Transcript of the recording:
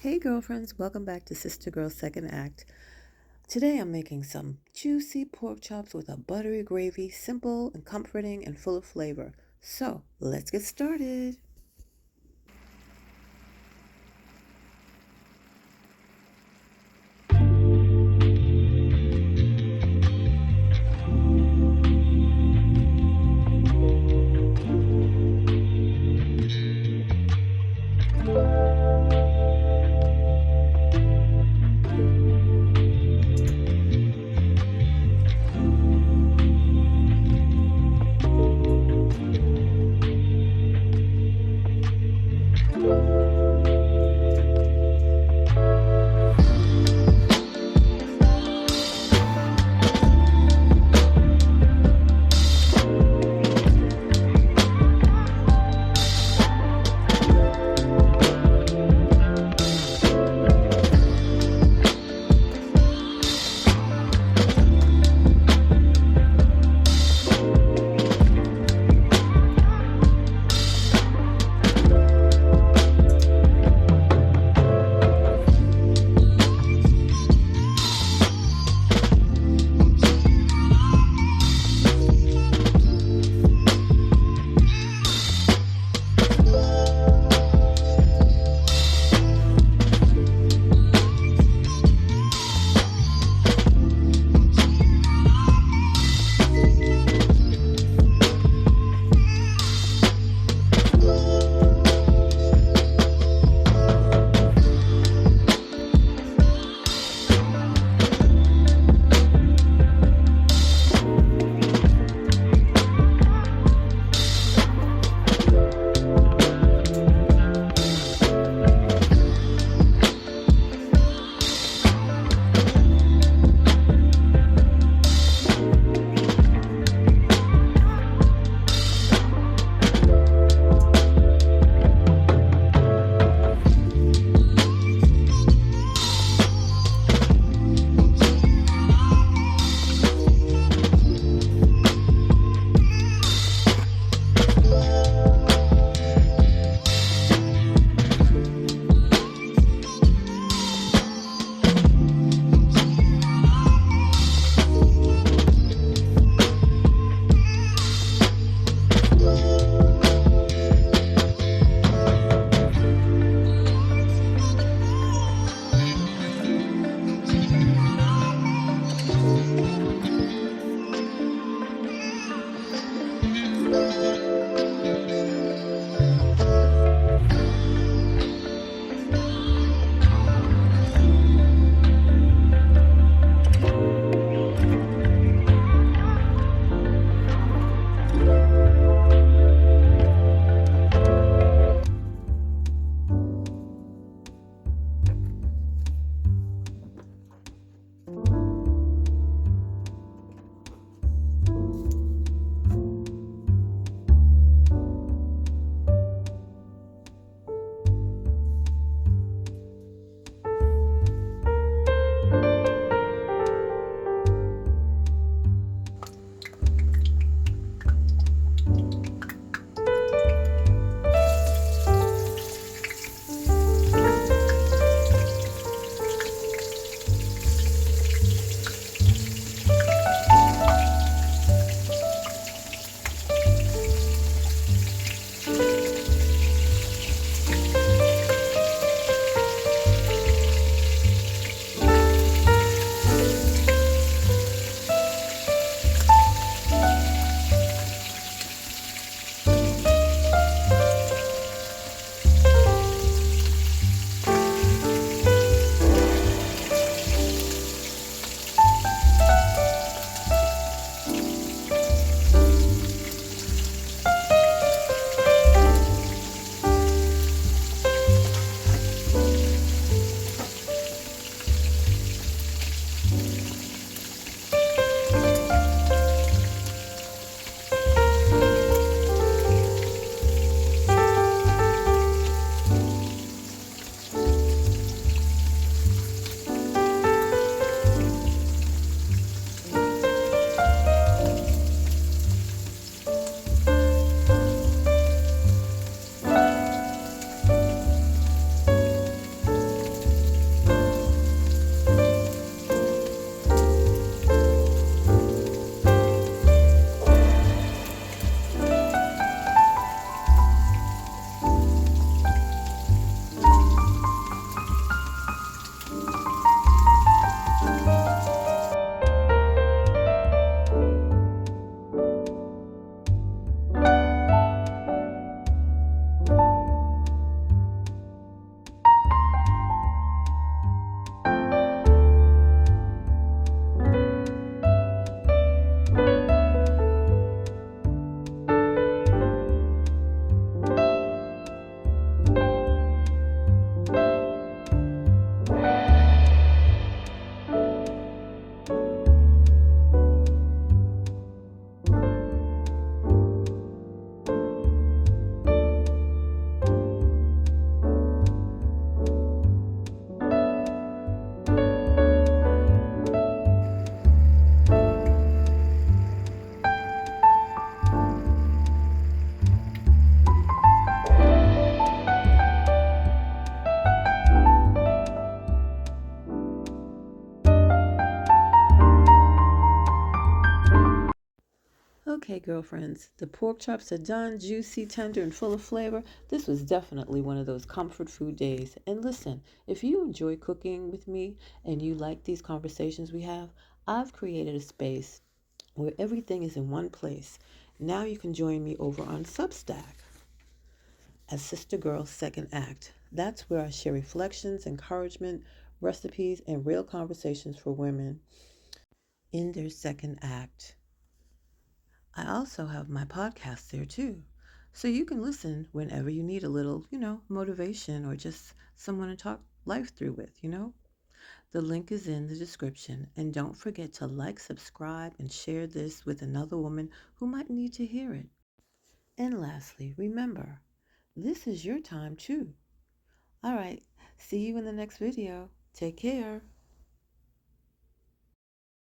Hey girlfriends, welcome back to Sister Girl Second Act. Today I'm making some juicy pork chops with a buttery gravy, simple and comforting and full of flavor. So, let's get started. girlfriends, the pork chops are done, juicy, tender, and full of flavor. This was definitely one of those comfort food days. And listen, if you enjoy cooking with me and you like these conversations we have, I've created a space where everything is in one place. Now you can join me over on Substack as Sister Girl Second Act. That's where I share reflections, encouragement, recipes, and real conversations for women in their second act. I also have my podcast there too. So you can listen whenever you need a little, motivation or just someone to talk life through with. The link is in the description. And don't forget to like, subscribe, and share this with another woman who might need to hear it. And lastly, remember, this is your time too. All right, see you in the next video. Take care.